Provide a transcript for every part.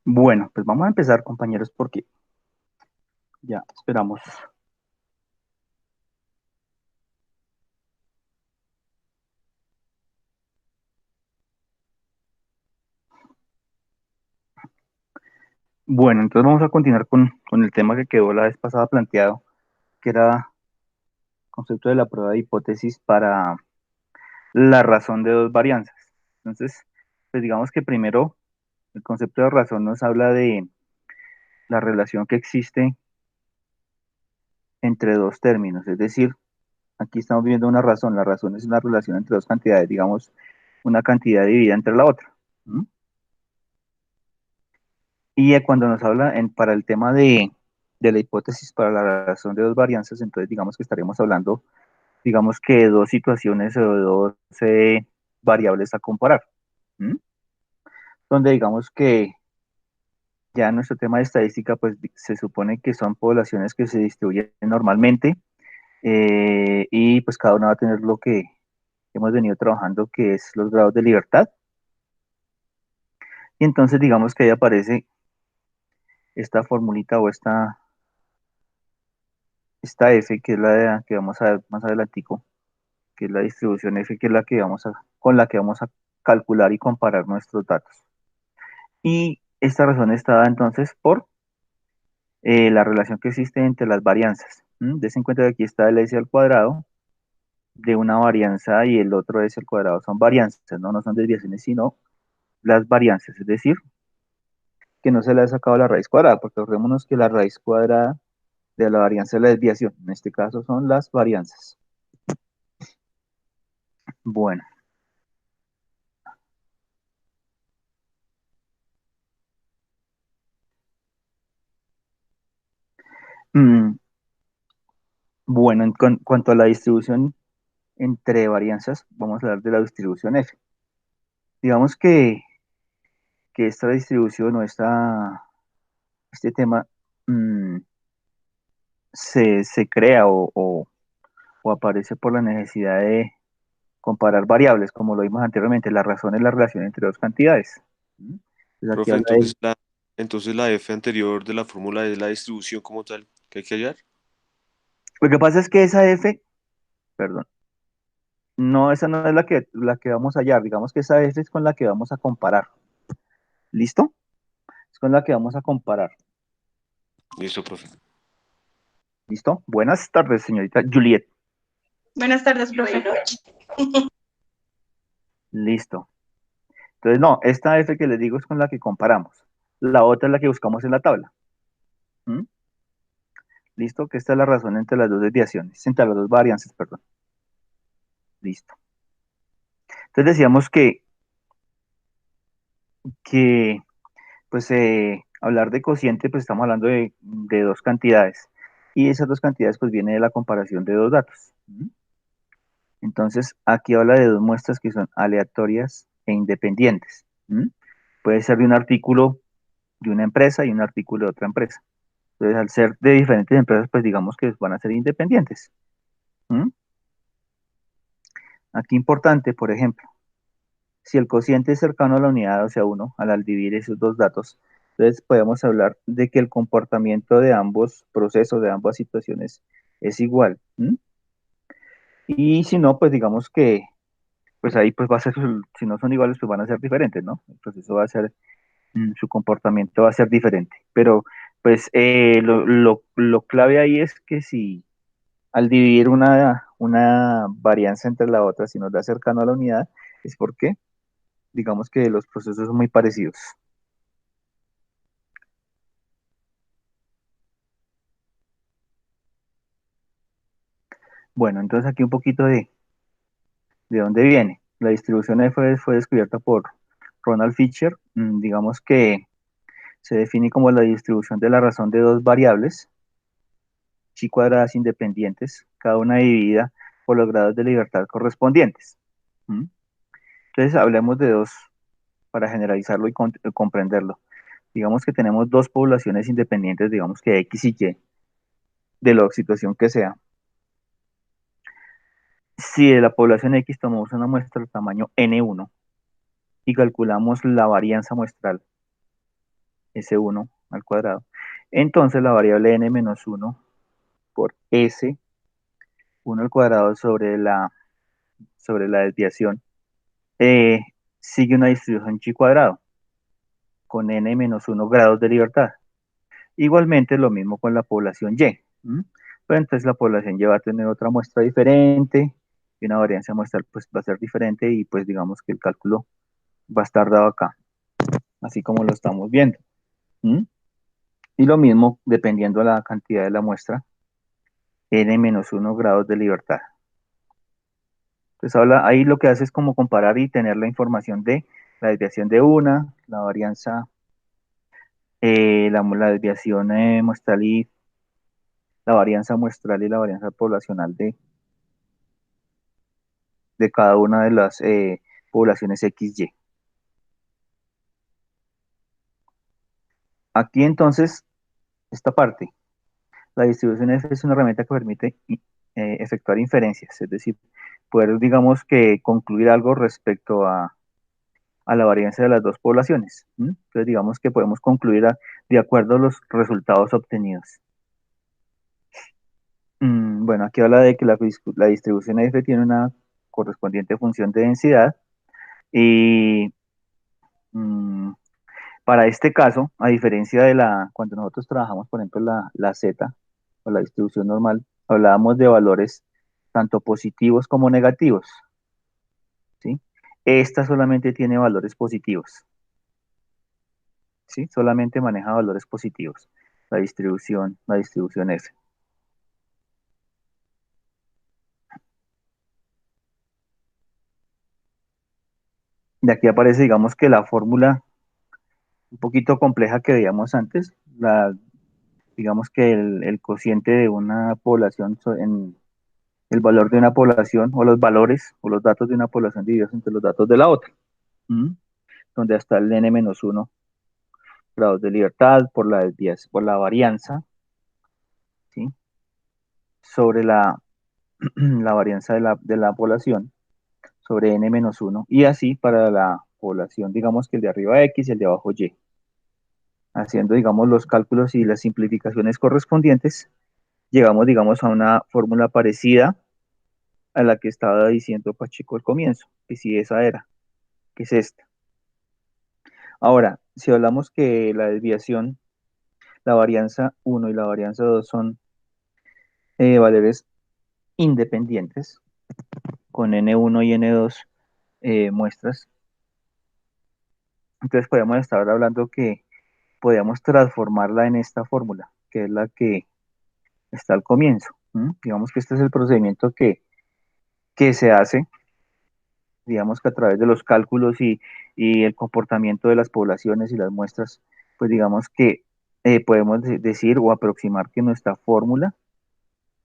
Bueno, pues vamos a empezar, compañeros, porque ya esperamos. Bueno, entonces vamos a continuar con el tema que quedó la vez pasada planteado, que era el concepto de la prueba de hipótesis para la razón de dos varianzas. Entonces, pues digamos que primero el concepto de razón nos habla de la relación que existe entre dos términos, es decir, aquí estamos viendo una razón, la razón es una relación entre dos cantidades, digamos, una cantidad dividida entre la otra. ¿M? Y cuando nos habla para el tema de la hipótesis para la razón de dos varianzas, entonces digamos que estaremos hablando, digamos que de dos situaciones o de dos variables a comparar, ¿m? Donde digamos que ya en nuestro tema de estadística, pues se supone que son poblaciones que se distribuyen normalmente, y pues cada una va a tener lo que hemos venido trabajando, que es los grados de libertad. Y entonces digamos que ahí aparece esta formulita o esta F, que es que vamos a ver más adelantico, que es la distribución F, que es con la que vamos a calcular y comparar nuestros datos. Y esta razón está dada entonces por la relación que existe entre las varianzas. Des en cuenta que aquí está el S al cuadrado de una varianza y el otro S al cuadrado son varianzas, no son desviaciones, sino las varianzas, es decir, que no se le ha sacado la raíz cuadrada, porque recordémonos que la raíz cuadrada de la varianza es la desviación, en este caso son las varianzas. Bueno, mm, bueno, cuanto a la distribución entre varianzas, vamos a hablar de la distribución F. Digamos que esta distribución o este tema mm, se crea o aparece por la necesidad de comparar variables, como lo vimos anteriormente. La razón es la relación entre dos cantidades. ¿Mm? Entonces aquí Profe, habla de... entonces la F anterior de la fórmula es la distribución como tal que hay que hallar. Lo que pasa es que esa F, perdón, no, esa no es la que vamos a hallar. Digamos que esa F es con la que vamos a comparar. ¿Listo? Es con la que vamos a comparar. Listo, profe. ¿Listo? Buenas tardes, señorita Juliet. Buenas tardes, profe. Listo. Entonces, no, esta F que les digo es con la que comparamos. La otra es la que buscamos en la tabla. ¿Mm? Listo, que esta es la razón entre las dos desviaciones, entre las dos varianzas, perdón. Listo. Entonces decíamos que pues hablar de cociente, pues estamos hablando de dos cantidades. Y esas dos cantidades pues viene de la comparación de dos datos. ¿Mm? Entonces, aquí habla de dos muestras que son aleatorias e independientes. ¿Mm? Puede ser de un artículo de una empresa y un artículo de otra empresa. Entonces, al ser de diferentes empresas, pues digamos que van a ser independientes. ¿Mm? Aquí importante, por ejemplo, si el cociente es cercano a la unidad, o sea, uno, al dividir esos dos datos, entonces podemos hablar de que el comportamiento de ambos procesos, de ambas situaciones, es igual. ¿M? Y si no, pues digamos que, pues ahí pues va a ser, si no son iguales, pues van a ser diferentes, ¿no? El proceso va a ser, su comportamiento va a ser diferente. Pero, pues lo clave ahí es que si al dividir una varianza entre la otra, si nos da cercano a la unidad, es porque digamos que los procesos son muy parecidos. Bueno, entonces aquí un poquito de dónde viene. La distribución F fue descubierta por Ronald Fisher. Digamos que se define como la distribución de la razón de dos variables, chi cuadradas independientes, cada una dividida por los grados de libertad correspondientes. ¿Mm? Entonces hablemos de dos para generalizarlo y comprenderlo. Digamos que tenemos dos poblaciones independientes, digamos que X y Y, de la situación que sea. Si de la población X tomamos una muestra de tamaño N1 y calculamos la varianza muestral S1 al cuadrado. Entonces la variable n menos 1 por S1 al cuadrado sobre la desviación eh, sigue una distribución chi cuadrado con n menos 1 grados de libertad. Igualmente lo mismo con la población Y. Pero entonces la población Y va a tener otra muestra diferente y una varianza muestral pues va a ser diferente y pues digamos que el cálculo va a estar dado acá, así como lo estamos viendo. ¿Mm? Y lo mismo dependiendo de la cantidad de la muestra, n-1 grados de libertad. Entonces ahí lo que hace es como comparar y tener la información de la desviación de una, la varianza, la desviación muestral y la varianza muestral y la varianza poblacional de cada una de las poblaciones XY. Aquí entonces, esta parte, la distribución F es una herramienta que permite efectuar inferencias, es decir, poder, digamos, que concluir algo respecto a la varianza de las dos poblaciones. Entonces, digamos que podemos concluir de acuerdo a los resultados obtenidos. Bueno, aquí habla de que la distribución F tiene una correspondiente función de densidad y mm, para este caso, a diferencia de cuando nosotros trabajamos, por ejemplo, la Z o la distribución normal, hablábamos de valores tanto positivos como negativos, ¿sí? Esta solamente tiene valores positivos, ¿sí? Solamente maneja valores positivos, la distribución F. De aquí aparece, digamos que la fórmula un poquito compleja que veíamos antes, digamos que el cociente de una población el valor de una población o los valores o los datos de una población divididos entre los datos de la otra, ¿m? Donde está el n-1 grados de libertad por la varianza, ¿sí? Sobre la varianza de la población sobre n-1 y así para la población, digamos que el de arriba X y el de abajo Y. Haciendo, digamos, los cálculos y las simplificaciones correspondientes, llegamos, digamos, a una fórmula parecida a la que estaba diciendo Pacheco al comienzo, que sí esa era, que es esta. Ahora, si hablamos que la desviación, la varianza 1 y la varianza 2 son valores independientes, con N1 y N2 muestras, entonces podemos estar hablando que podríamos transformarla en esta fórmula, que es la que está al comienzo. Digamos que este es el procedimiento que se hace, digamos que a través de los cálculos y el comportamiento de las poblaciones y las muestras, pues digamos que podemos decir o aproximar que nuestra fórmula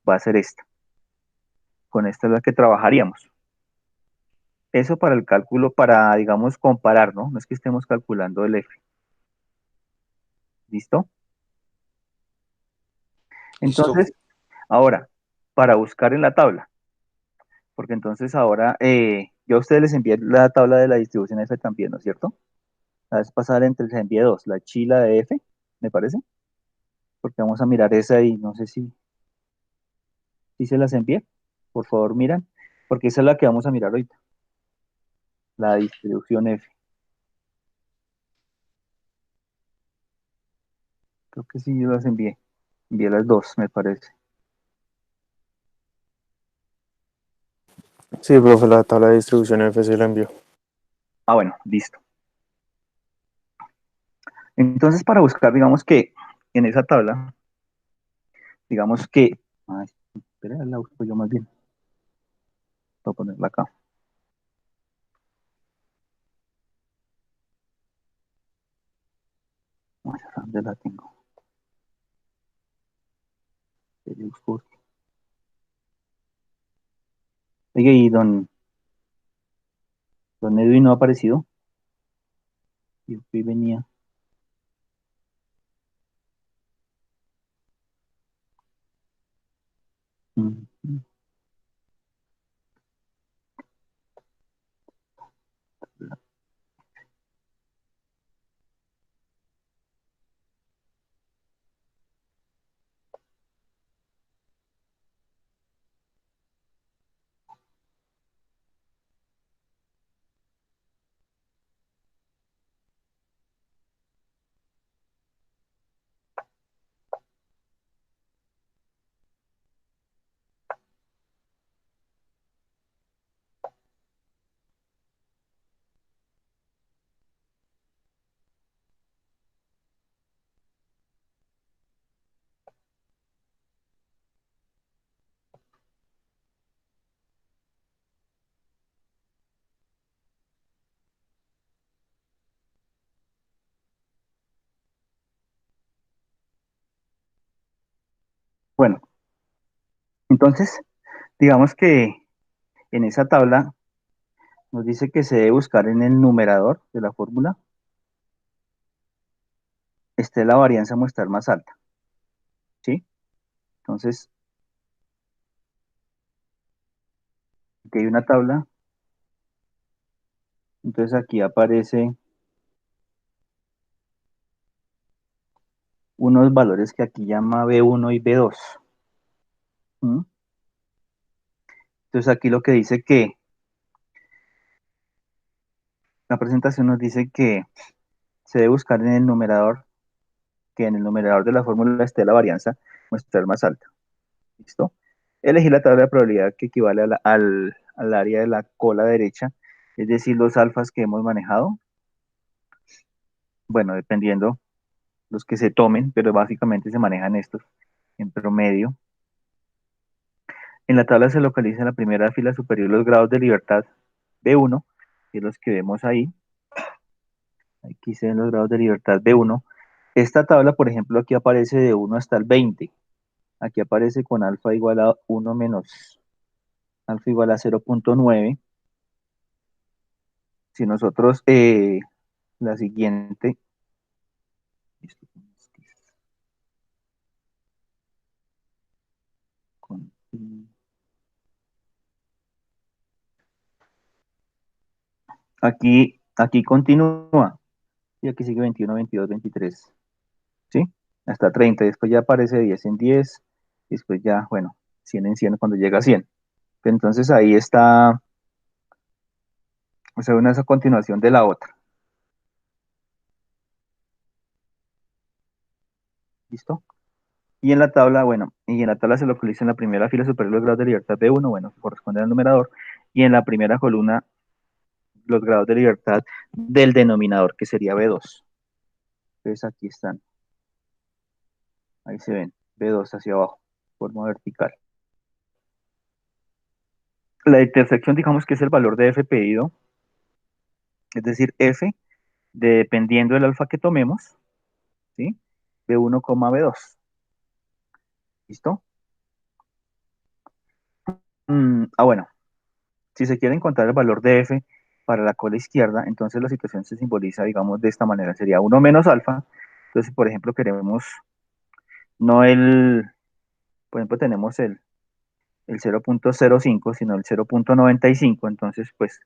va a ser esta. Con esta es la que trabajaríamos. Eso para el cálculo, para, digamos, comparar, ¿no? No es que estemos calculando el F. ¿Listo? Listo. Entonces, ahora, para buscar en la tabla, porque entonces ahora, yo a ustedes les envié la tabla de la distribución F también, ¿no es cierto? La vez pasada les envié dos, la chila de F, me parece, porque vamos a mirar esa y no sé si se las envié. Por favor, miran, porque esa es la que vamos a mirar ahorita, la distribución F. Creo que sí, yo las envié las dos, me parece. Sí, profe, la tabla de distribución F se la envió. Ah, bueno, listo. Entonces, para buscar, digamos que en esa tabla, digamos que, ay, espera, la busco yo más bien. Voy a ponerla acá. Ay, ¿dónde la tengo? Oye, ¿y don Edwin no ha aparecido? Yo fui venía. Mm, mm. Bueno, entonces, digamos que en esa tabla nos dice que se debe buscar en el numerador de la fórmula esté la varianza muestral más alta, ¿sí? Entonces, aquí hay una tabla, entonces aquí aparece unos valores que aquí llama B1 y B2. ¿Mm? Entonces aquí lo que dice que la presentación nos dice que se debe buscar en el numerador, que en el numerador de la fórmula esté la varianza muestral más alta. ¿Listo? Elegir la tabla de probabilidad que equivale al área de la cola derecha, es decir, los alfas que hemos manejado. Bueno, dependiendo los que se tomen, pero básicamente se manejan estos en promedio. En la tabla se localiza en la primera fila superior los grados de libertad B1, que es los que vemos ahí. Aquí se ven los grados de libertad B1. Esta tabla, por ejemplo, aquí aparece de 1 hasta el 20. Aquí aparece con alfa igual a 1 menos alfa igual a 0.9. Si nosotros, la siguiente, aquí continúa, y aquí sigue 21, 22, 23, ¿sí? Hasta 30, después ya aparece 10 en 10, después ya, bueno, 100 en 100 cuando llega a 100. Entonces ahí está, o sea, una es a continuación de la otra. ¿Listo? Y en la tabla, bueno, y en la tabla se localiza en la primera fila superior los grados de libertad B1, bueno, que corresponde al numerador, y en la primera columna los grados de libertad del denominador, que sería B2. Entonces aquí están, ahí se ven, B2 hacia abajo, forma vertical. La intersección, digamos que es el valor de F pedido, es decir, F, dependiendo del alfa que tomemos, ¿sí? B1, B2. ¿Listo? Bueno, si se quiere encontrar el valor de F para la cola izquierda, entonces la situación se simboliza, digamos, de esta manera. Sería 1 menos alfa. Entonces, por ejemplo, queremos, no por ejemplo, tenemos el 0.05, sino el 0.95. Entonces, pues,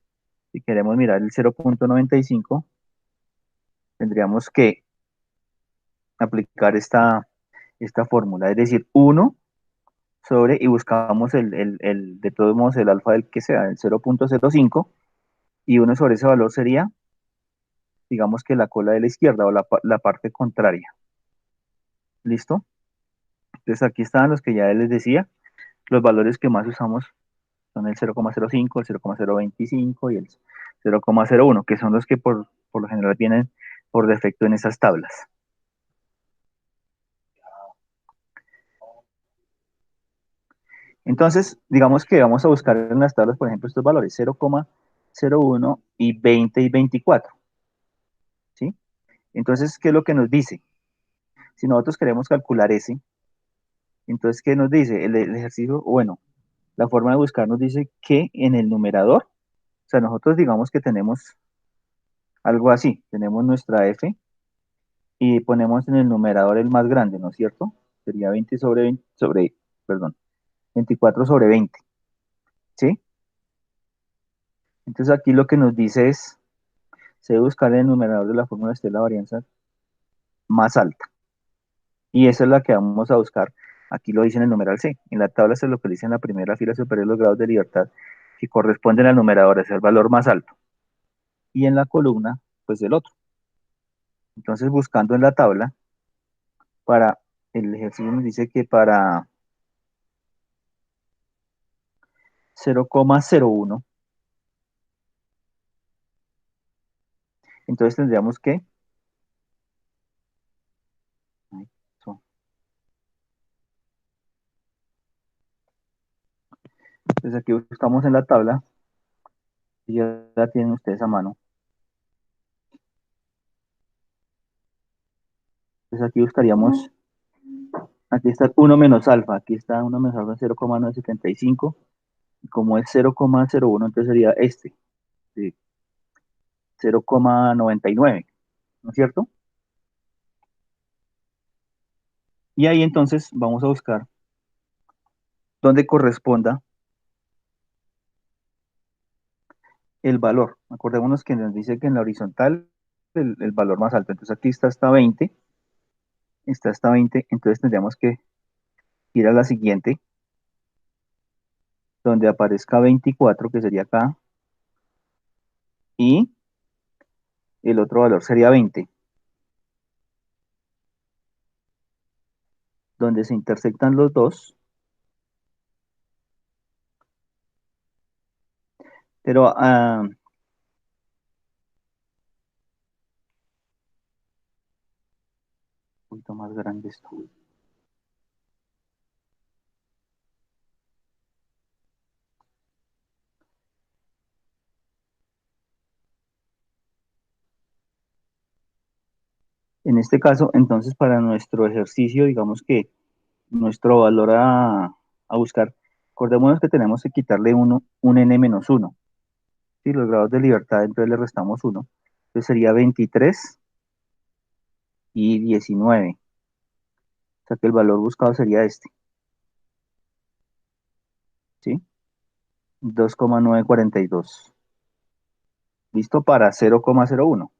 si queremos mirar el 0.95, tendríamos que aplicar esta fórmula, es decir, 1 sobre, y buscamos de todos modos el alfa del que sea, el 0.05, y 1 sobre ese valor sería, digamos que la cola de la izquierda o la parte contraria. ¿Listo? Entonces aquí están los que ya les decía, los valores que más usamos son el 0,05, el 0,025 y el 0,01, que son los que por lo general vienen por defecto en esas tablas. Entonces, digamos que vamos a buscar en las tablas, por ejemplo, estos valores 0,01 y 20 y 24. ¿Sí? Entonces, ¿qué es lo que nos dice? Si nosotros queremos calcular ese, entonces, ¿qué nos dice? El ejercicio, bueno, la forma de buscar nos dice que en el numerador, o sea, nosotros digamos que tenemos algo así, tenemos nuestra f y ponemos en el numerador el más grande, ¿no es cierto? Sería 20 sobre 20 sobre, perdón, 24 sobre 20, ¿sí? Entonces aquí lo que nos dice es, se debe buscar en el numerador de la fórmula esté la varianza más alta. Y esa es la que vamos a buscar. Aquí lo dice en el numeral C. En la tabla se localiza en la primera fila superior los grados de libertad que corresponden al numerador, es el valor más alto. Y en la columna, pues el otro. Entonces, buscando en la tabla, para el ejercicio nos dice que para 0,01, entonces tendríamos que, entonces aquí buscamos en la tabla, y ya la tienen ustedes a mano. Entonces aquí buscaríamos Aquí está 1 menos alfa, aquí está 1 menos alfa 0,975, y como es 0,01, entonces sería este, sí, 0,99, ¿no es cierto? Y ahí entonces vamos a buscar dónde corresponda el valor. Acordémonos que nos dice que en la horizontal el valor más alto. Entonces aquí está hasta 20, está hasta 20, entonces tendríamos que ir a la siguiente, donde aparezca 24, que sería acá, y el otro valor sería 20, donde se intersectan los dos, pero un poquito más grande esto. En este caso, entonces, para nuestro ejercicio, digamos que nuestro valor a buscar, acordémonos que tenemos que quitarle un n menos 1. ¿Sí? Los grados de libertad, entonces le restamos 1. Entonces sería 23 y 19. O sea que el valor buscado sería este, ¿sí? 2,942. Listo para 0,01,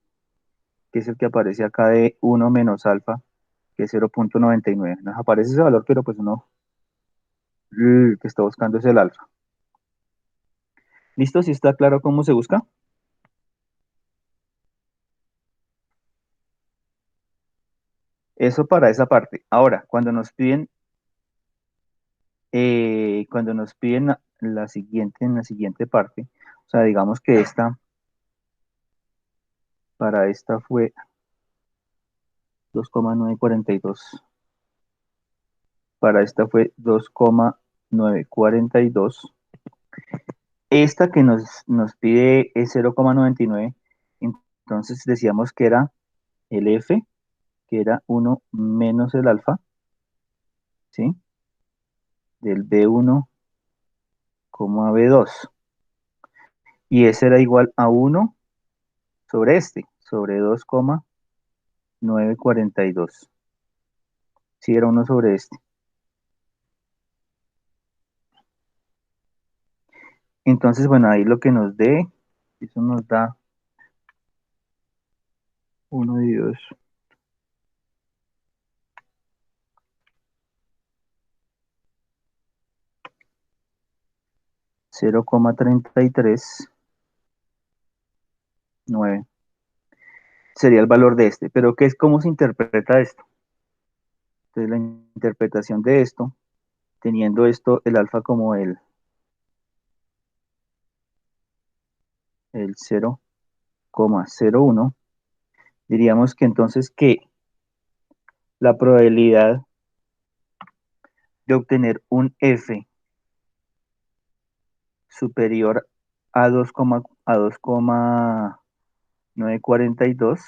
que es el que aparece acá de 1 menos alfa, que es 0,99. Nos aparece ese valor, pero pues uno que está buscando es el alfa. ¿Listo? ¿Sí está claro cómo se busca? Eso para esa parte. Ahora, cuando nos piden la siguiente, en la siguiente parte, o sea, digamos que para esta fue 2,942, para esta fue 2,942, esta que nos pide es 0,99, entonces decíamos que era el F, que era 1 menos el alfa, ¿sí? Del B1, B2, y ese era igual a 1 sobre este, sobre 2,942. Sí, era 1 sobre este. Entonces, bueno, ahí lo que nos dé, eso nos da 1 dividido 0,339. Sería el valor de este. Pero ¿qué es cómo se interpreta esto? Entonces, la interpretación de esto, teniendo esto, el alfa como el 0,01, diríamos que entonces que la probabilidad de obtener un F superior a 2,942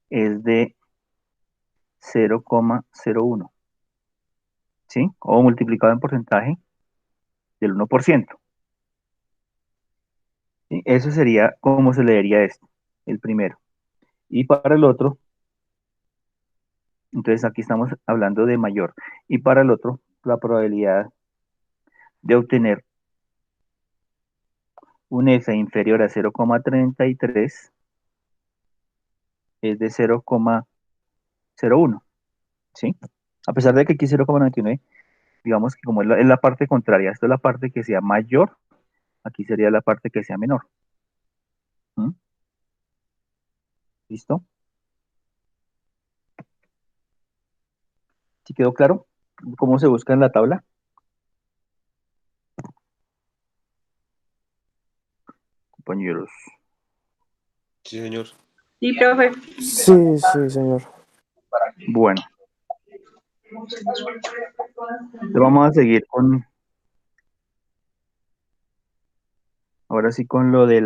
es de 0,01, ¿sí? O multiplicado en porcentaje del 1%. ¿Sí? Eso sería como se leería esto, el primero. Y para el otro, entonces aquí estamos hablando de mayor. Y para el otro, la probabilidad de obtener un F inferior a 0,33 es de 0,01, ¿sí? A pesar de que aquí es 0,99, digamos que como es la parte contraria, esto es la parte que sea mayor, aquí sería la parte que sea menor. ¿Mm? ¿Listo? ¿Sí quedó claro cómo se busca en la tabla, compañeros? Sí, señor. Sí, profe. Sí, sí, señor. Bueno, entonces vamos a seguir ahora sí con lo de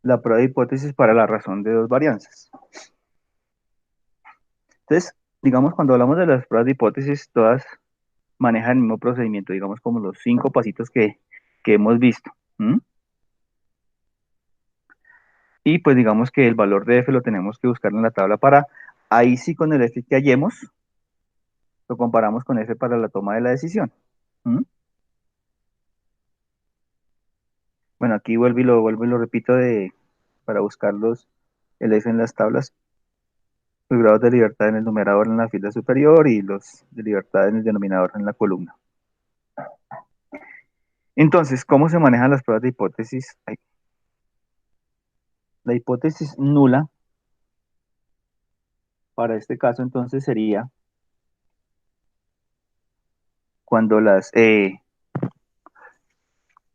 la prueba de hipótesis para la razón de dos varianzas. Entonces, digamos, cuando hablamos de las pruebas de hipótesis, todas manejan el mismo procedimiento, digamos, como los 5 pasitos que hemos visto. ¿Mm? Y pues digamos que el valor de f lo tenemos que buscar en la tabla para, ahí sí con el f que hallemos, lo comparamos con f para la toma de la decisión. ¿Mm? Bueno, aquí vuelvo y lo repito para buscar el f en las tablas, los grados de libertad en el numerador en la fila superior y los de libertad en el denominador en la columna. Entonces, ¿cómo se manejan las pruebas de hipótesis? La hipótesis nula, para este caso, entonces sería cuando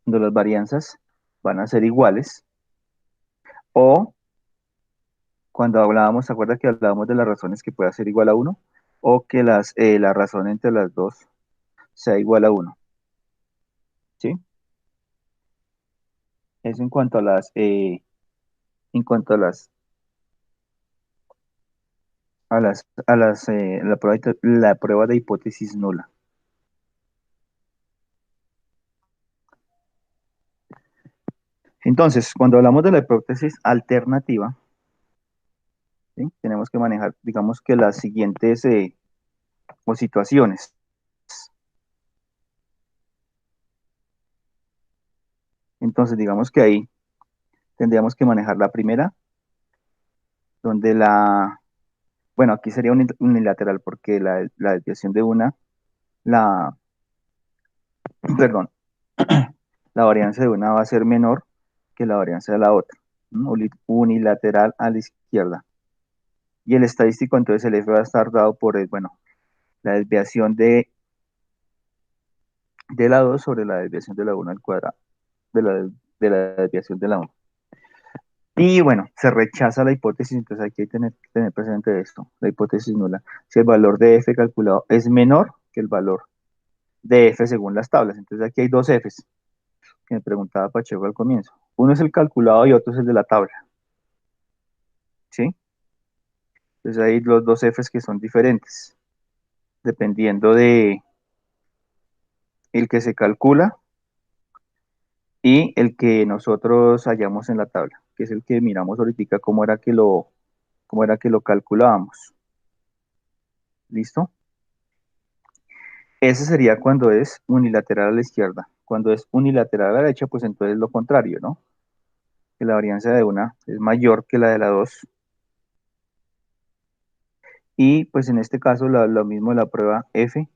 cuando las varianzas van a ser iguales, o cuando hablábamos, ¿se acuerda que hablábamos de las razones que pueda ser igual a uno? O que la razón entre las dos sea igual a uno, ¿sí? Eso en cuanto a la prueba de hipótesis nula. Entonces, cuando hablamos de la hipótesis alternativa, ¿sí? Tenemos que manejar, digamos que las siguientes o situaciones. Entonces, digamos que ahí tendríamos que manejar la primera, donde bueno, aquí sería unilateral porque la desviación de una, la, perdón, la varianza de una va a ser menor que la varianza de la otra. ¿No? Unilateral a la izquierda. Y el estadístico, entonces el F va a estar dado por, bueno, la desviación de la 2 sobre la desviación de la 1 al cuadrado, de la desviación de la 1. Y bueno, se rechaza la hipótesis, entonces hay que tener presente esto, la hipótesis nula. Si el valor de f calculado es menor que el valor de f según las tablas. Entonces aquí hay dos f's que me preguntaba Pacheco al comienzo. Uno es el calculado y otro es el de la tabla. ¿Sí? Entonces hay los dos f's que son diferentes, dependiendo de el que se calcula y el que nosotros hallamos en la tabla, que es el que miramos ahorita cómo era que lo calculábamos. ¿Listo? Ese sería cuando es unilateral a la izquierda. Cuando es unilateral a la derecha, pues entonces lo contrario, ¿no? Que la varianza de una es mayor que la de la dos. Y pues en este caso lo mismo la prueba F.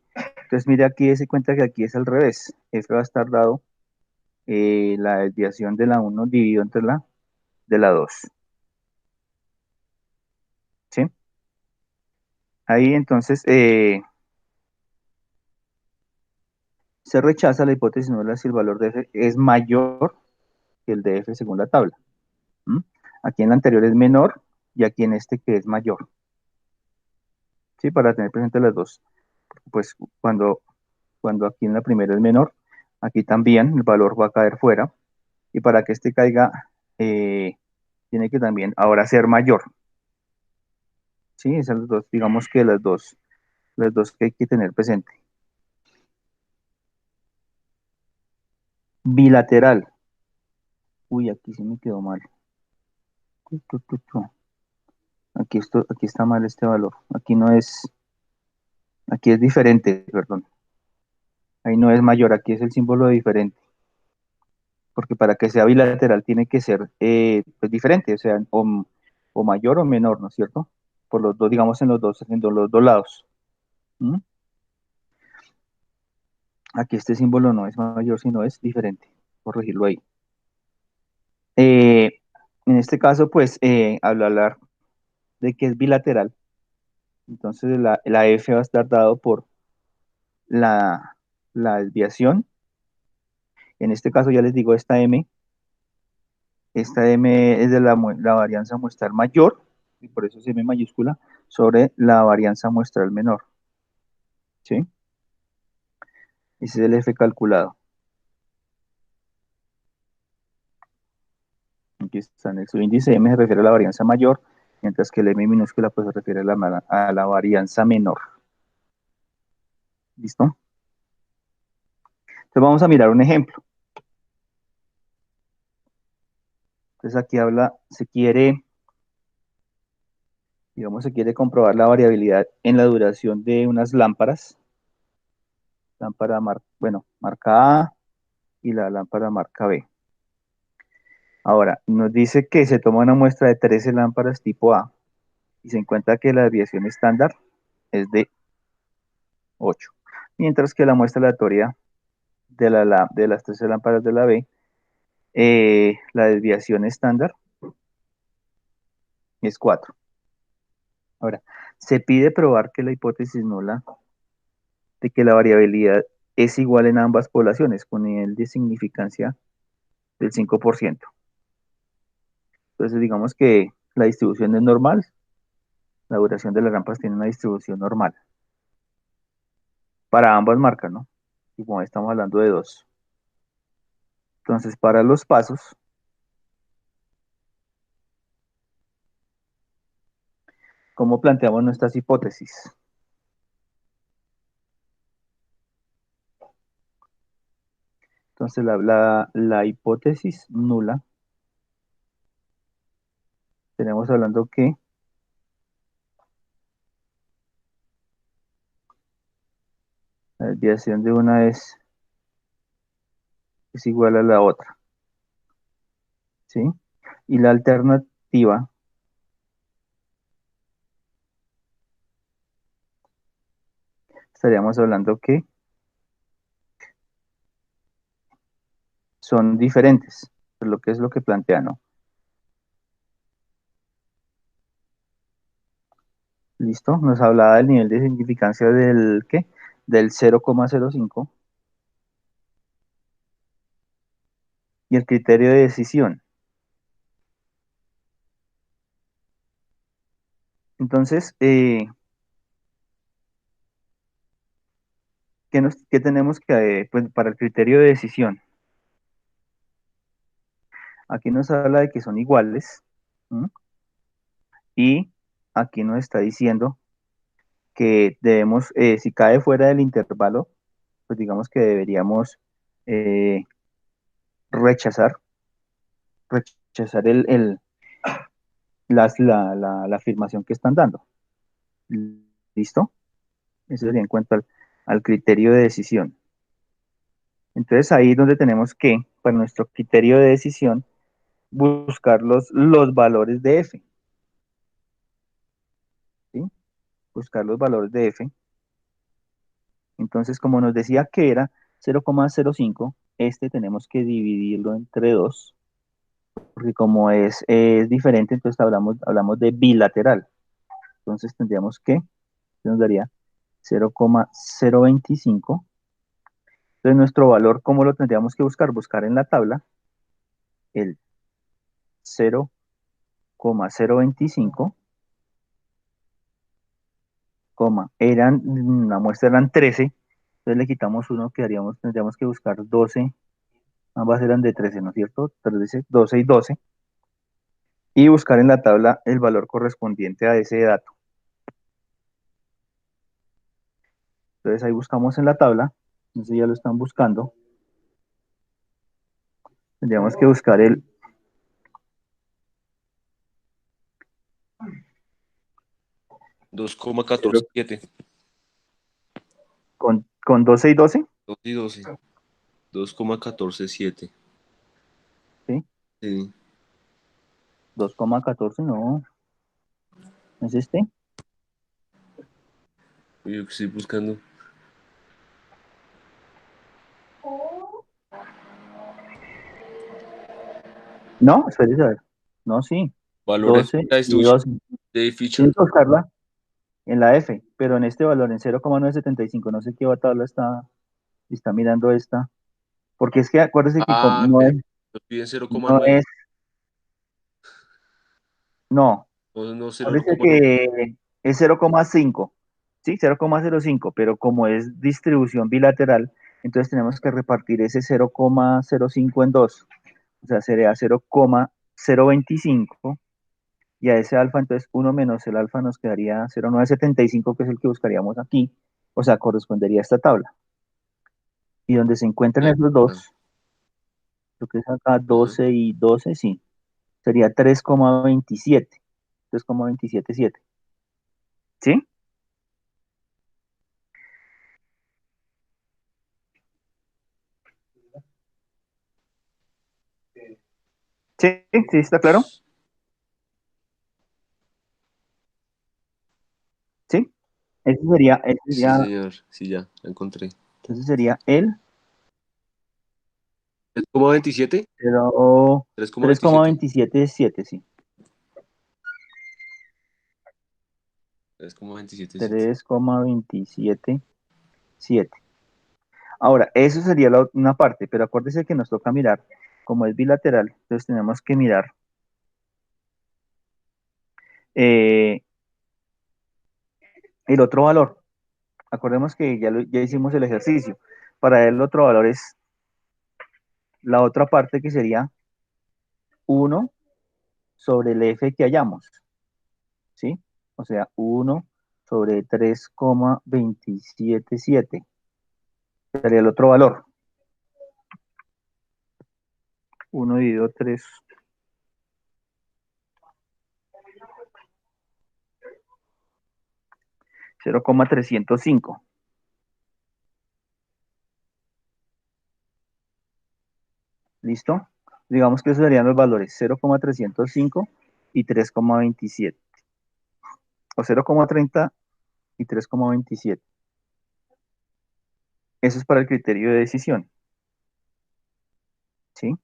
Entonces mire aquí, se cuenta que aquí es al revés. F va a estar dado la desviación de la 1 dividido entre la de la 2. ¿Sí? Ahí entonces se rechaza la hipótesis nula si el valor de F es mayor que el de F según la tabla. ¿Mm? Aquí en la anterior es menor y aquí en este que es mayor. ¿Sí? Para tener presente las dos. Pues cuando aquí en la primera es menor, aquí también el valor va a caer fuera. Y para que este caiga, tiene que también ahora ser mayor. ¿Sí? Esas las dos, digamos que las dos que hay que tener presente. Bilateral. Uy, aquí sí me quedó mal. Aquí está mal este valor. Aquí es diferente, perdón. Ahí no es mayor, aquí es el símbolo diferente. Porque para que sea bilateral tiene que ser pues diferente, o sea, o mayor o menor, ¿no es cierto? Por los dos, digamos, en los dos lados. ¿Mm? Aquí este símbolo no es mayor, sino es diferente. Corregirlo ahí. Eh, en este caso, pues, al hablar de que es bilateral, entonces la F va a estar dado por la desviación. En este caso, ya les digo, esta M es de la varianza muestral mayor, y por eso es M mayúscula, sobre la varianza muestral menor. ¿Sí? Ese es el F calculado. Aquí está en el subíndice M se refiere a la varianza mayor, mientras que el M minúscula pues se refiere a la varianza menor. ¿Listo? Entonces vamos a mirar un ejemplo. Entonces aquí se quiere comprobar la variabilidad en la duración de unas lámparas. Marca A y la lámpara marca B. Ahora, nos dice que se toma una muestra de 13 lámparas tipo A y se encuentra que la desviación estándar es de 8, mientras que la muestra aleatoria de las 13 lámparas de la B, la desviación estándar es 4. Ahora, se pide probar que la hipótesis nula de que la variabilidad es igual en ambas poblaciones, con nivel de significancia del 5%. Entonces, digamos que la distribución es normal, la duración de las rampas tiene una distribución normal para ambas marcas, ¿no? Y como estamos hablando de 2. Entonces, para los pasos, ¿cómo planteamos nuestras hipótesis? Entonces, la hipótesis nula, tenemos hablando que la desviación de una es igual a la otra, ¿sí? Y la alternativa estaríamos hablando que son diferentes, lo que es lo que plantea, ¿no? ¿Listo? Nos hablaba del nivel de significancia del, ¿qué? Del 0,05 y el criterio de decisión. Entonces, ¿qué tenemos que, pues, para el criterio de decisión? Aquí nos habla de que son iguales, ¿m? Y aquí nos está diciendo que debemos, si cae fuera del intervalo, pues digamos que deberíamos eh, rechazar, rechazar la afirmación que están dando. ¿Listo? Eso sería en cuanto al criterio de decisión. Entonces ahí es donde tenemos que, para nuestro criterio de decisión, buscar los valores de f, ¿sí? Buscar los valores de f. Entonces, como nos decía que era 0,05, tenemos que dividirlo entre 2, porque como es diferente, entonces hablamos de bilateral. Entonces tendríamos que, nos daría 0,025. Entonces nuestro valor, ¿cómo lo tendríamos que buscar? Buscar en la tabla el 0,025, la muestra eran 13, entonces le quitamos 1, tendríamos que buscar 12, ambas eran de 13, ¿no es cierto? 13, 12 y 12, y buscar en la tabla el valor correspondiente a ese dato. Entonces ahí buscamos en la tabla, no sé, ya lo están buscando, tendríamos que buscar 2,147. con 12 y 12, 2 y 12. 2,147. ¿sí? Sí. 2,14, no, ¿no es este? Yo que estoy buscando. No, espérese a ver. No, sí. Valores 12 de la y distribución 12. de Tienes Fisher. que buscarla en la F, pero en este valor, en 0,975. No sé qué tabla está mirando esta. Porque es que acuérdese que Ah, no que es, nos piden no 0,9. es, no. No, no, Acuérdese 0,9. que es 0,5. Sí, 0,05, pero como es distribución bilateral, entonces tenemos que repartir ese 0,05 en 2. O sea, sería 0,05 0,25 y a ese alfa, entonces 1 menos el alfa nos quedaría 0,975, que es el que buscaríamos aquí, o sea, correspondería a esta tabla. Y donde se encuentran De esos acuerdo. dos, lo que es acá Ajá. 12 y 12, sí, sería 3,27, 3,277, ¿sí? ¿Sí? ¿Sí está claro? ¿Sí? Sí, señor. Sí, ya, la encontré. Ese sería el 3,27. 3,27. 3,277, sí. 3,277. 3,277. Ahora, eso sería una parte, pero acuérdese que nos toca mirar, como es bilateral, entonces tenemos que mirar eh, el otro valor. Acordemos que ya hicimos el ejercicio. Para el otro valor es la otra parte, que sería 1 sobre el f que hallamos, ¿sí? O sea, 1 sobre 3,277 sería el otro valor. 1 dividido 3. 0,305. ¿Listo? Digamos que esos serían los valores 0,305 y 3,27. O 0,30 y 3,27. Eso es para el criterio de decisión. ¿Sí?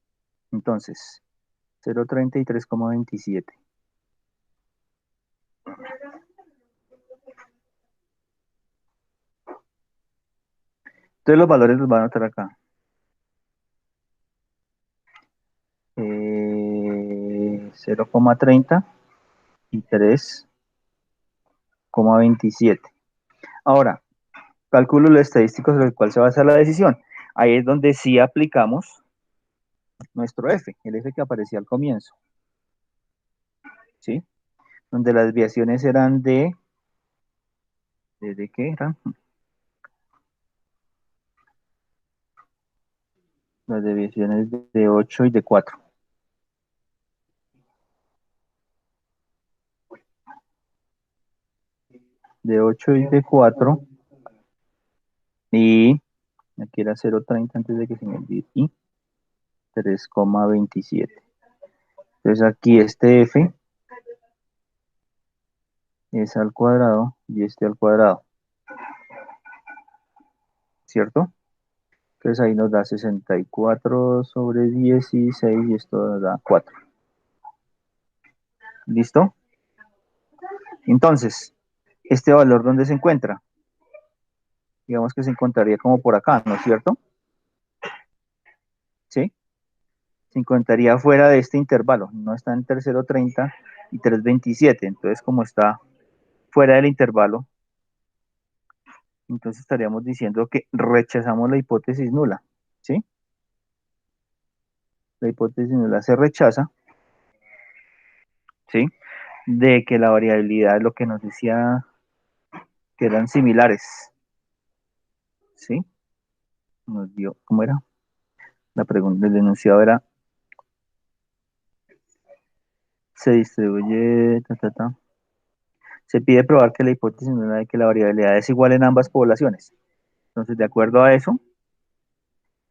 Entonces, 0,30 y 3,27. Entonces los valores los van a anotar acá. 0,30 y 3,27. Ahora, cálculo lo estadístico sobre el cual se basa la decisión. Ahí es donde sí aplicamos nuestro F, el F que aparecía al comienzo. ¿Sí? Donde las desviaciones eran ¿de qué eran? Las desviaciones de 8 y de 4. De 8 y de 4. Y aquí era 0,30 antes de que se me olvide. Y 3,27. Entonces aquí este F es al cuadrado y este al cuadrado. ¿Cierto? Entonces ahí nos da 64 sobre 16 y esto nos da 4. ¿Listo? Entonces, ¿este valor dónde se encuentra? Digamos que se encontraría como por acá, ¿no es cierto? ¿Sí? Se encontraría fuera de este intervalo, no está entre 0,30 y 3,27. Entonces, como está fuera del intervalo, entonces estaríamos diciendo que rechazamos la hipótesis nula. ¿Sí? La hipótesis nula se rechaza, ¿sí? De que la variabilidad es lo que nos decía que eran similares. ¿Sí? Nos dio, ¿cómo era? La pregunta del enunciado era, se distribuye, se pide probar que la hipótesis nula de que la variabilidad es igual en ambas poblaciones. Entonces, de acuerdo a eso,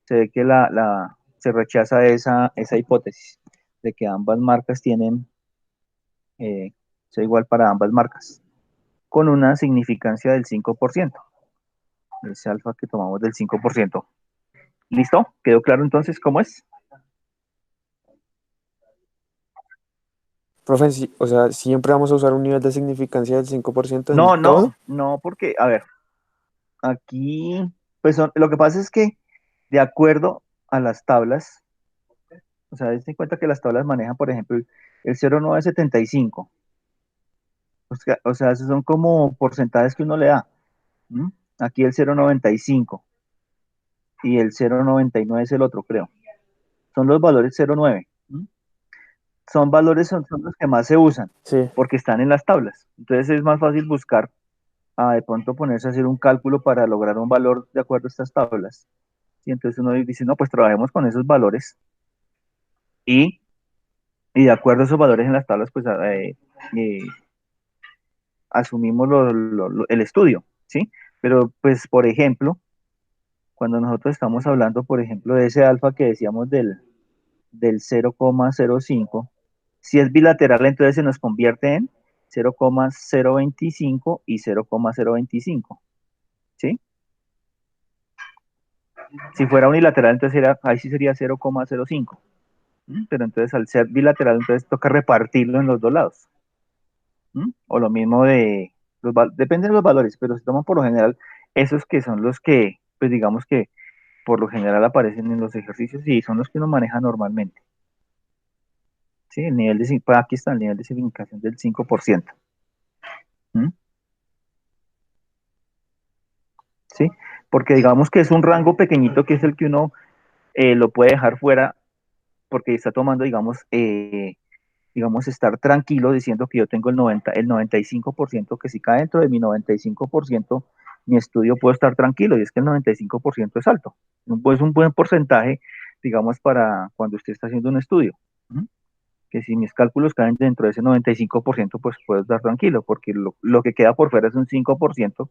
se ve que se rechaza esa hipótesis de que ambas marcas tienen, sea igual para ambas marcas, con una significancia del 5%. Ese alfa que tomamos del 5%. ¿Listo? ¿Quedó claro entonces cómo es? Profe, o sea, siempre vamos a usar un nivel de significancia del 5% en No, todo. no, porque, a ver, aquí, pues lo que pasa es que de acuerdo a las tablas, o sea, ten en cuenta que las tablas manejan, por ejemplo, el 0,975. O sea, esos son como porcentajes que uno le da. ¿M? Aquí el 0,95 y el 0,99 es el otro, creo. Son los valores 0,9. ¿M? son valores, son los que más se usan, Sí. porque están en las tablas. Entonces es más fácil buscar, de pronto ponerse a hacer un cálculo para lograr un valor de acuerdo a estas tablas. Y entonces uno dice, no, pues trabajemos con esos valores y, y de acuerdo a esos valores en las tablas, pues eh, asumimos el estudio, ¿sí? Pero pues, por ejemplo, cuando nosotros estamos hablando, por ejemplo, de ese alfa que decíamos del 0,05, si es bilateral, entonces se nos convierte en 0,025 y 0,025, ¿sí? Si fuera unilateral, entonces ahí sí sería 0,05. Pero entonces al ser bilateral, entonces toca repartirlo en los dos lados. O lo mismo depende de los valores, pero se toman por lo general esos que son los que, pues digamos que por lo general aparecen en los ejercicios y son los que uno maneja normalmente. Sí, pues aquí está el nivel de significación del 5%. ¿Mm? ¿Sí? Porque digamos que es un rango pequeñito que es el que uno lo puede dejar fuera porque está tomando, digamos, estar tranquilo diciendo que yo tengo el 95%, que si cae dentro de mi 95%, mi estudio puedo estar tranquilo, y es que el 95% es alto. Es un buen porcentaje, digamos, para cuando usted está haciendo un estudio. ¿Mm? Que si mis cálculos caen dentro de ese 95%, pues puedo estar tranquilo, porque lo que queda por fuera es un 5%,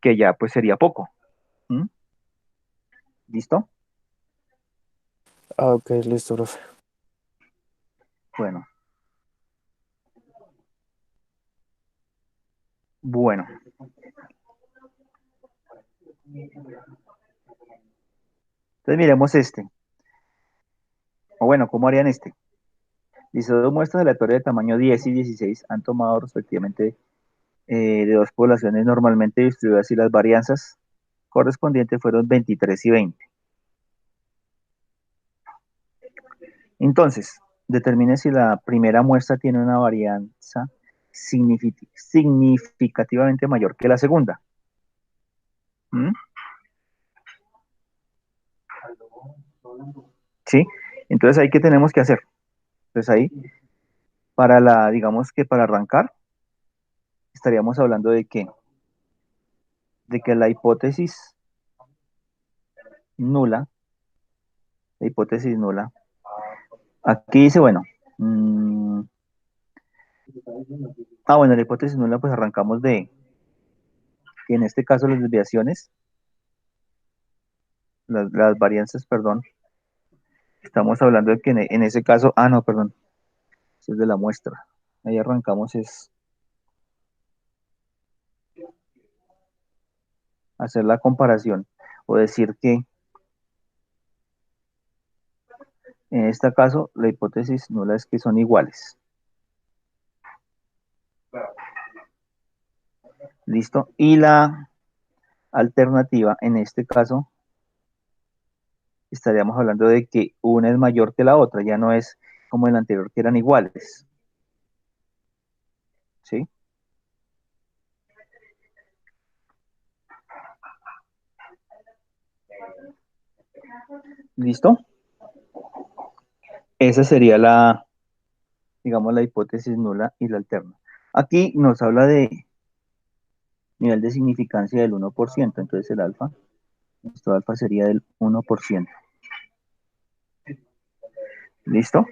que ya pues sería poco. ¿Mm? ¿Listo? Ah, ok, listo, profe. Bueno. Bueno. Entonces miremos este. O bueno, ¿cómo harían este? Dice, dos muestras aleatorias de tamaño 10 y 16 han tomado respectivamente de dos poblaciones normalmente distribuidas y las varianzas correspondientes fueron 23 y 20. Entonces, determine si la primera muestra tiene una varianza significativamente mayor que la segunda. ¿Mm? ¿Sí? Entonces, ¿ahí qué tenemos que hacer? Entonces, ahí, digamos que para arrancar, estaríamos hablando de qué? De que nula, la hipótesis nula, aquí dice, bueno, bueno, la hipótesis nula, pues arrancamos de que en este caso las desviaciones, las varianzas, perdón, estamos hablando de que en ese caso, no, perdón, eso es de la muestra. Ahí arrancamos es hacer la comparación o decir que en este caso la hipótesis nula es que son iguales. ¿Listo? Y la alternativa, en este caso, estaríamos hablando de que una es mayor que la otra, ya no es como el anterior que eran iguales. ¿Sí? ¿Listo? Esa sería digamos, la hipótesis nula y la alterna. Aquí nos habla de nivel de significancia del 1%, entonces el alfa, nuestro alfa sería del 1%. ¿Listo?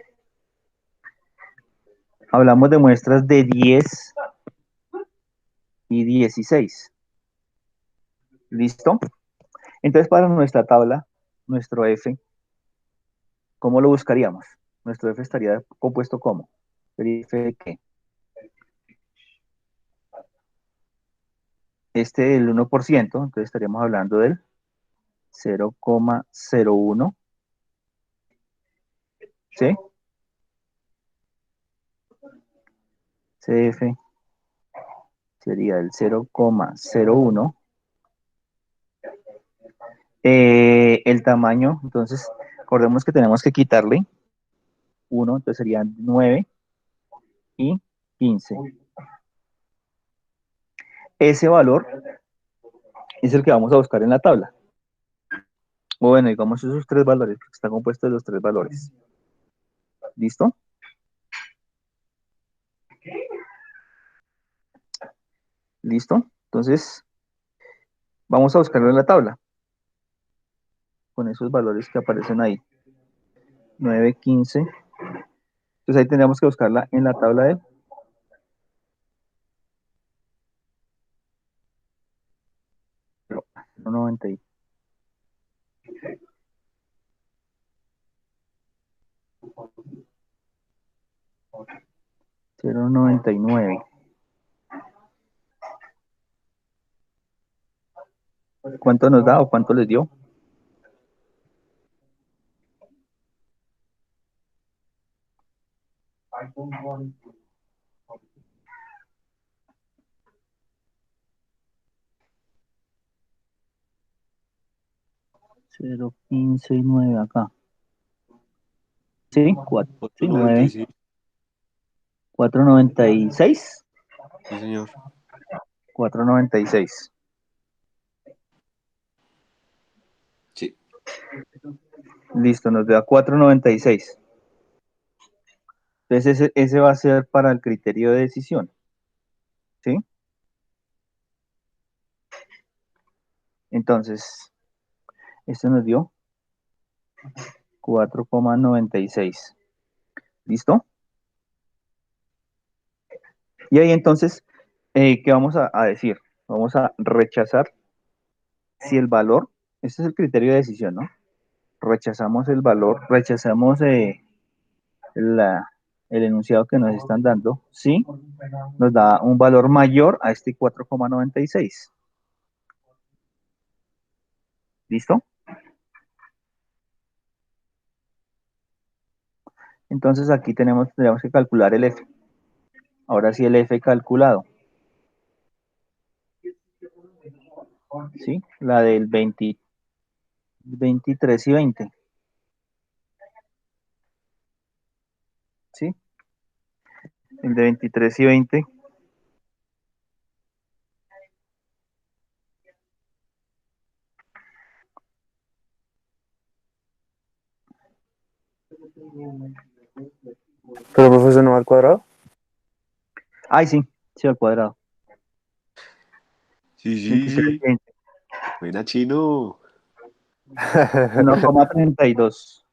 Hablamos de muestras de 10 y 16. ¿Listo? Entonces, para nuestra tabla, nuestro F, ¿cómo lo buscaríamos? Nuestro F estaría compuesto como sería F de qué? Este del 1%, entonces estaríamos hablando del 0,01, ¿sí? CF sería el 0,01. El tamaño, entonces, recordemos que tenemos que quitarle 1, entonces serían 9 y 15. Ese valor es el que vamos a buscar en la tabla. O bueno, digamos esos tres valores, porque está compuesto de los tres valores. ¿Listo? ¿Listo? Entonces, vamos a buscarlo en la tabla, con esos valores que aparecen ahí. 9, 15. Entonces ahí tendríamos que buscarla en la tabla de 90. 0,99. ¿Cuánto nos da o cuánto les dio? Cero, 15 y 9 acá. Sí, 4, sí, 9, 496. 4,96. Sí, señor. 4,96. Sí. Listo, nos da 4,96. Entonces ese va a ser para el criterio de decisión. ¿Sí? Entonces, esto nos dio 4,96. ¿Listo? Y ahí entonces, ¿qué vamos a decir? Vamos a rechazar si el valor, este es el criterio de decisión, ¿no? Rechazamos el valor, rechazamos la- el enunciado que nos están dando, sí, nos da un valor mayor a este 4,96. ¿Listo? Entonces aquí tenemos que calcular el F. Ahora sí el F calculado. ¿Sí? La del 20, 23 y 20. ¿Sí? El de 23 y 20. Pero profesor, ¿no va al cuadrado? Ay, sí, sí al cuadrado. Sí, 23 sí. y 20. Buena, chino. 1,32.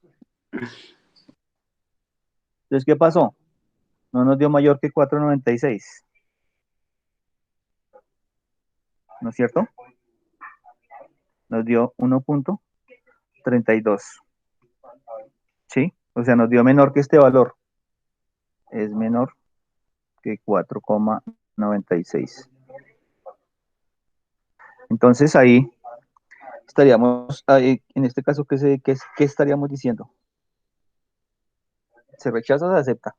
Entonces, ¿qué pasó? No nos dio mayor que 4,96. ¿No es cierto? Nos dio 1,32. ¿Sí? O sea, nos dio menor que este valor. Es menor que 4,96. Entonces ahí estaríamos, en este caso, ¿qué estaríamos diciendo? ¿Se rechaza o se acepta?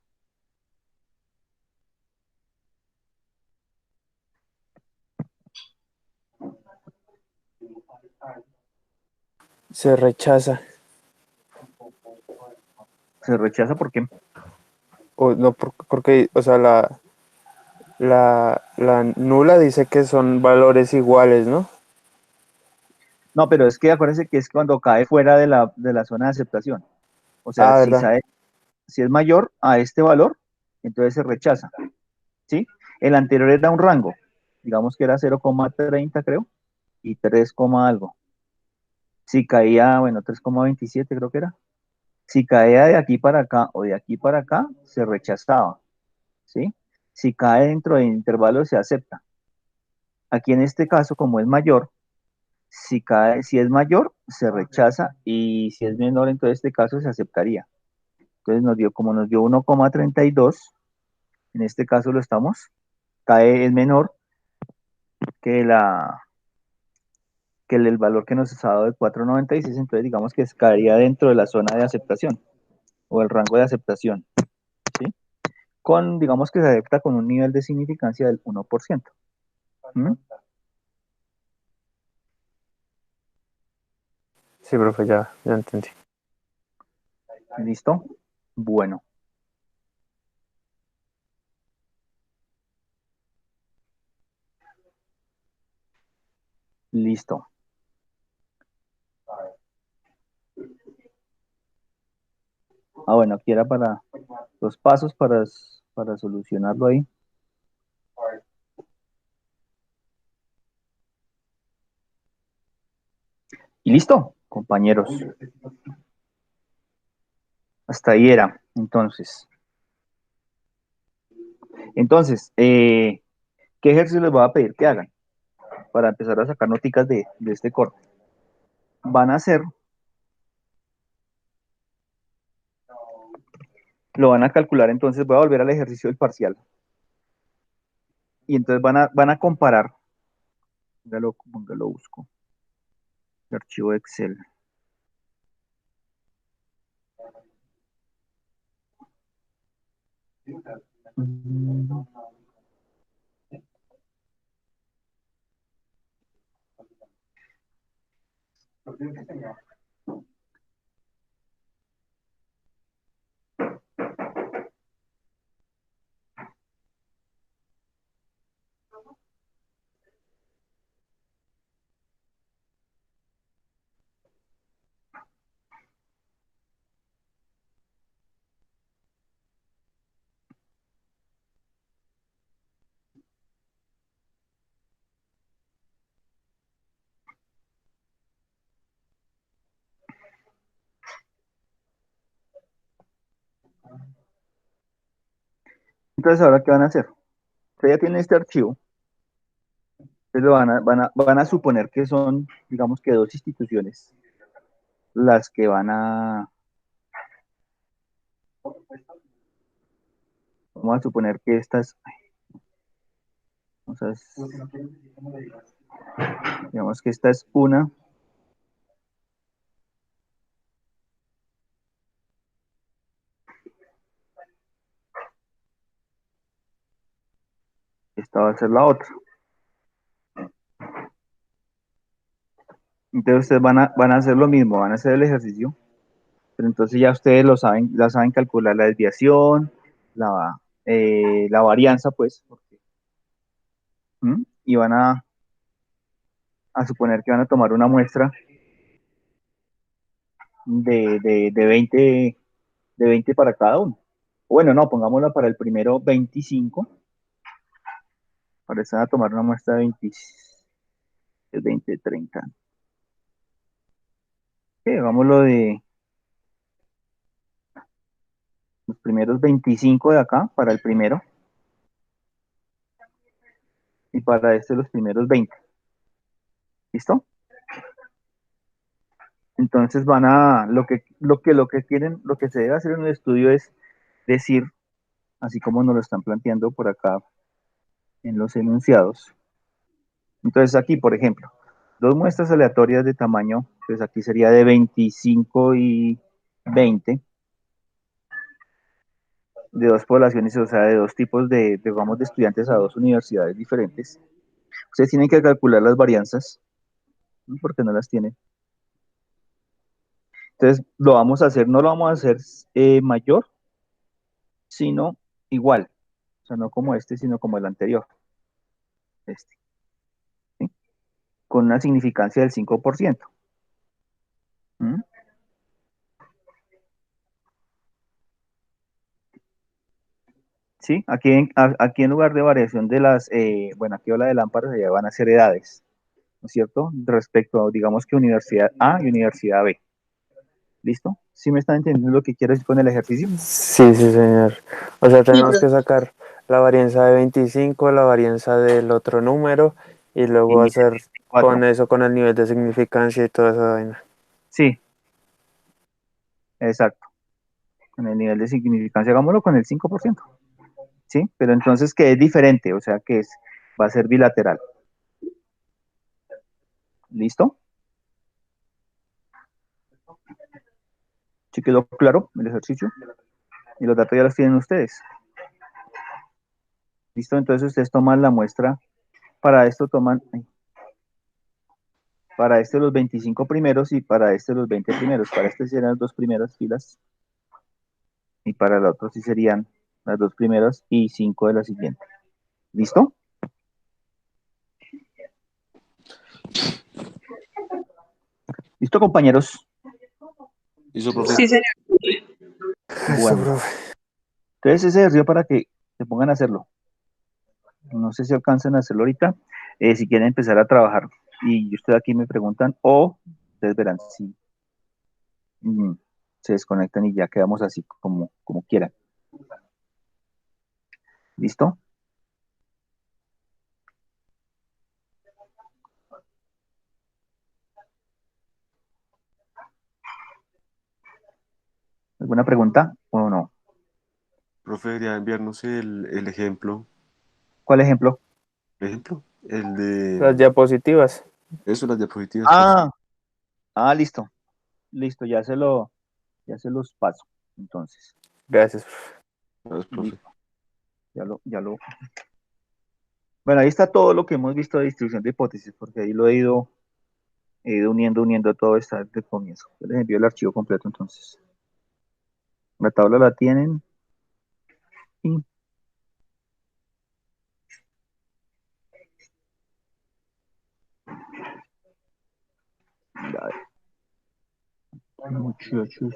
Se rechaza. ¿Se rechaza por qué? O no, porque, o sea, la nula dice que son valores iguales, ¿no? No, pero es que acuérdense que es cuando cae fuera de la zona de aceptación. O sea, Ah, si, ¿verdad? si es mayor a este valor, entonces se rechaza. ¿Sí? El anterior era un rango. Digamos que era 0,30, creo, y 3, algo. Si caía, bueno, 3,27 creo que era. Si caía de aquí para acá o de aquí para acá, se rechazaba. ¿Sí? Si cae dentro del intervalo, se acepta. Aquí en este caso, como es mayor, si es mayor, se rechaza y si es menor, entonces este caso se aceptaría. Entonces como nos dio 1,32, en este caso cae es menor que el valor que nos ha dado de 4,96, entonces digamos que caería dentro de la zona de aceptación o el rango de aceptación, ¿sí? Digamos que se acepta con un nivel de significancia del 1%. ¿Mm? Sí, profe, ya entendí. ¿Listo? Bueno, listo. Bueno, aquí era para los pasos para solucionarlo ahí. Y listo, compañeros. Hasta ahí era. Entonces, ¿qué ejercicio les voy a pedir que hagan para empezar a sacar noticas de este corte? Van a hacer, lo van a calcular, entonces voy a volver al ejercicio del parcial. Y entonces van a comparar, lo busco, el archivo de Excel. Entonces, ¿ahora qué van a hacer? Ustedes ya tienen este archivo, entonces van a suponer que son, digamos que dos instituciones las que vamos a suponer que estas, digamos que esta es una, esta va a ser la otra. Entonces ustedes van a hacer lo mismo, van a hacer el ejercicio, pero entonces ya ustedes lo saben, ya saben calcular la desviación, la varianza, pues, y van a suponer que van a tomar una muestra de 20 para cada uno. Bueno, no, pongámosla para el primero 25, para eso van a tomar una muestra de 20, 30. Hagámoslo de los primeros 25 de acá, para el primero, y para este los primeros 20. ¿Listo? Entonces lo que quieren, lo que se debe hacer en el estudio es decir, así como nos lo están planteando por acá en los enunciados. Entonces aquí, por ejemplo, dos muestras aleatorias de tamaño, pues aquí sería de 25 y 20, de dos poblaciones, o sea, de dos tipos digamos, de estudiantes a dos universidades diferentes. Ustedes tienen que calcular las varianzas, ¿no? Porque no las tienen. Entonces, lo vamos a hacer, no lo vamos a hacer mayor, sino igual. O sea, no como este, sino como el anterior. Este, ¿sí? Con una significancia del 5%. ¿Mm? ¿Sí? Aquí en lugar de variación de bueno, aquí habla de lámparas, allá van a ser edades, ¿no es cierto? Respecto a, digamos que Universidad A y Universidad B. ¿Listo? ¿Sí me están entendiendo lo que quiero decir con el ejercicio? Sí, sí, señor. O sea, tenemos que sacar la varianza de 25, la varianza del otro número y Y luego nivel hacer 24. con eso, con el nivel de significancia y toda esa vaina. Sí, exacto. Con el nivel de significancia, hagámoslo con el 5%. ¿Sí? Pero entonces que es diferente, o sea que va a ser bilateral. ¿Listo? ¿Sí quedó claro el ejercicio? Y los datos ya los tienen ustedes. ¿Listo? Entonces ustedes toman la muestra, para esto para este los 25 primeros y para este los 20 primeros. Para este serían las dos primeras filas y para el otro sí serían las dos primeras y 5 de la siguiente. ¿Listo? ¿Listo, compañeros? ¿Listo, profe? Sí, señor. Eso, Bueno, profe. entonces ese ejercicio para que se pongan a hacerlo. No sé si alcanzan a hacerlo ahorita. Si quieren empezar a trabajar y ustedes aquí me preguntan, o ustedes verán si mm, se desconectan y ya quedamos así como quieran. ¿Listo? ¿Alguna pregunta o no? Profe, debería enviarnos el ejemplo. ¿Cuál ejemplo? ¿Ejemplo? El de Las diapositivas. eso, las diapositivas, profe. Listo, listo, ya se los paso. Entonces, Gracias, profe. Gracias, profe. listo, ya lo. Bueno, ahí está todo lo que hemos visto de distribución de hipótesis, porque ahí lo he ido uniendo todo esto desde el comienzo. Yo les envío el archivo completo entonces. La tabla la tienen. Y ya, muchachos.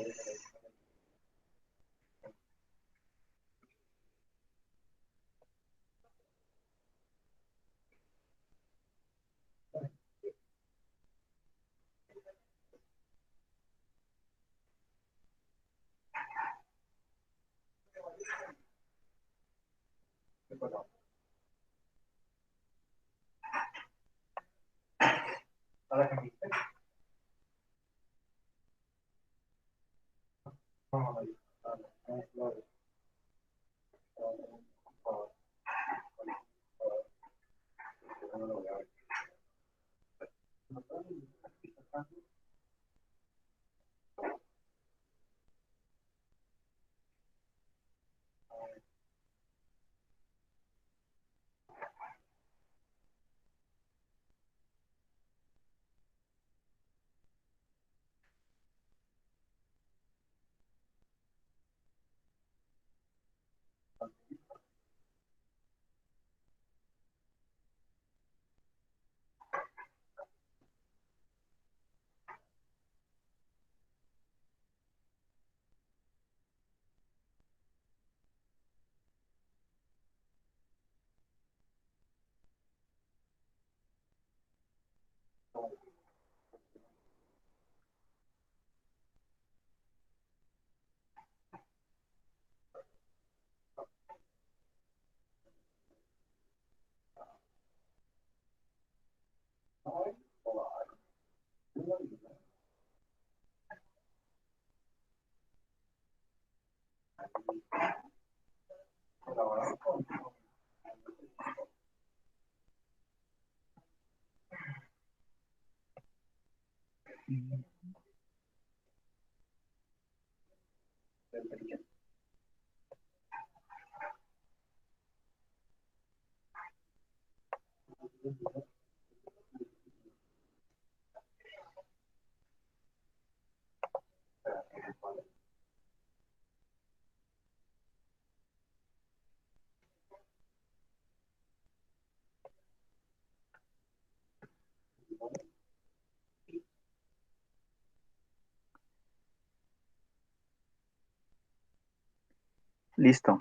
Listo,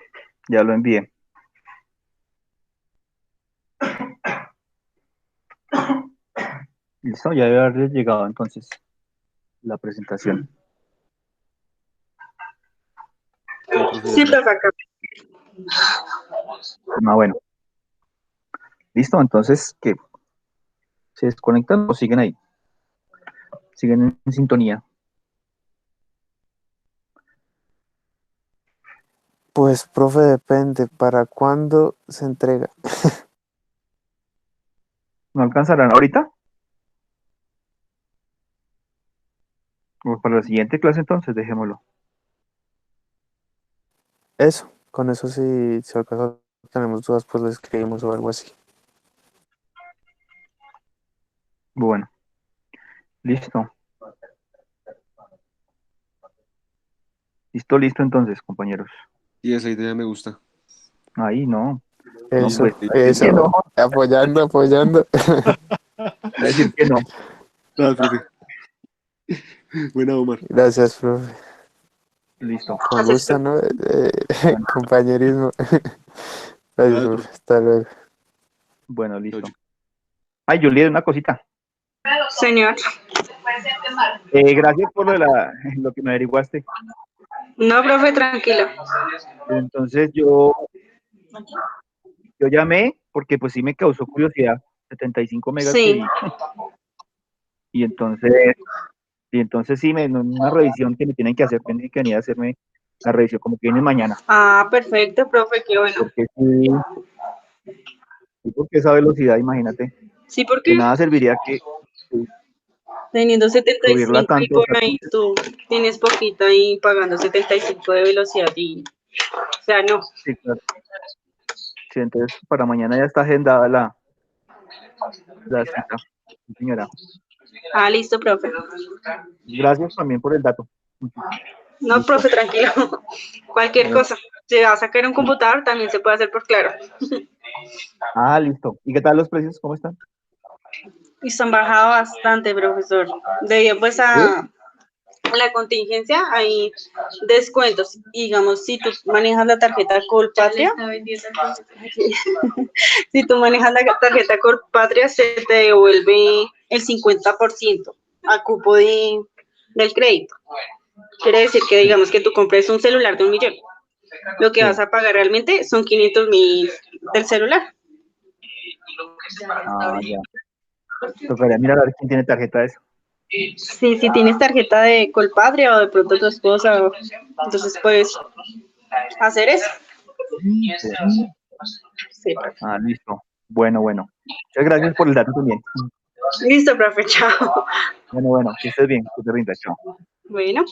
ya lo envié. Listo, ya debe haberles llegado entonces la presentación. Sí, profe, ya Sí, llegó. profe, acá. Bueno, listo, entonces, ¿qué? ¿Se desconectan o siguen ahí? ¿Siguen en sintonía? Pues, profe, depende. ¿Para cuándo se entrega? ¿No alcanzarán ahorita? O para la siguiente clase entonces, dejémoslo. Eso, con eso si acaso tenemos dudas, pues le escribimos o algo así. Bueno, listo. Listo entonces, compañeros. Y esa idea me gusta. Ahí no. No, Eso, pues, decir que no. eso. Apoyando, apoyando. Va a decir que no. Nada, profe. Buena, Omar. Gracias, profe. Listo. Con Gracias, gusto, profe. ¿no? Bueno, Compañerismo. Gracias, Nada, profe. profe. Hasta luego. bueno, Chao, listo. chao. Ay, Juliet, una cosita. Señor. Gracias por lo que me averiguaste. No, profe, tranquilo. Entonces yo llamé porque pues sí me causó curiosidad, 75 megas que Sí. vi. Y entonces sí, una revisión que me tienen que hacer, tienen que venir a hacerme la revisión como que viene mañana. Ah, perfecto, profe, qué bueno. Porque sí, porque esa velocidad, imagínate, Sí, de porque nada serviría que teniendo subirla 75 y tanto. por ahí tú tienes poquito ahí pagando 75 de velocidad y, o sea, no. Sí, claro. Sí, entonces para mañana ya está agendada la cita, sí, señora. Ah, listo, profe. Gracias también por el dato. No, Listo. profe, tranquilo. Cualquier Bueno. cosa. Si va a sacar un computador, también se puede hacer por Claro. Listo. ¿Y qué tal los precios? ¿Cómo están? Y se han bajado bastante, profesor. Debido pues a la contingencia, hay descuentos. Y, digamos, si tú manejas la tarjeta Colpatria, si tú manejas la tarjeta Colpatria, se te devuelve el 50% a cupo del crédito. Quiere decir que, digamos, que tú compres un celular de 1.000.000. Lo que Sí. vas a pagar realmente son 500.000 del celular. Ya. Tocaría mirar a ver quién tiene tarjeta de eso. Sí, si tienes tarjeta de Colpatria o de pronto tu esposa, entonces puedes hacer eso. Sí. Sí. Listo. Bueno. Muchas gracias por el dato también. Listo, profe, chao. Bueno, que estés bien, que te rinda, chao. Bueno.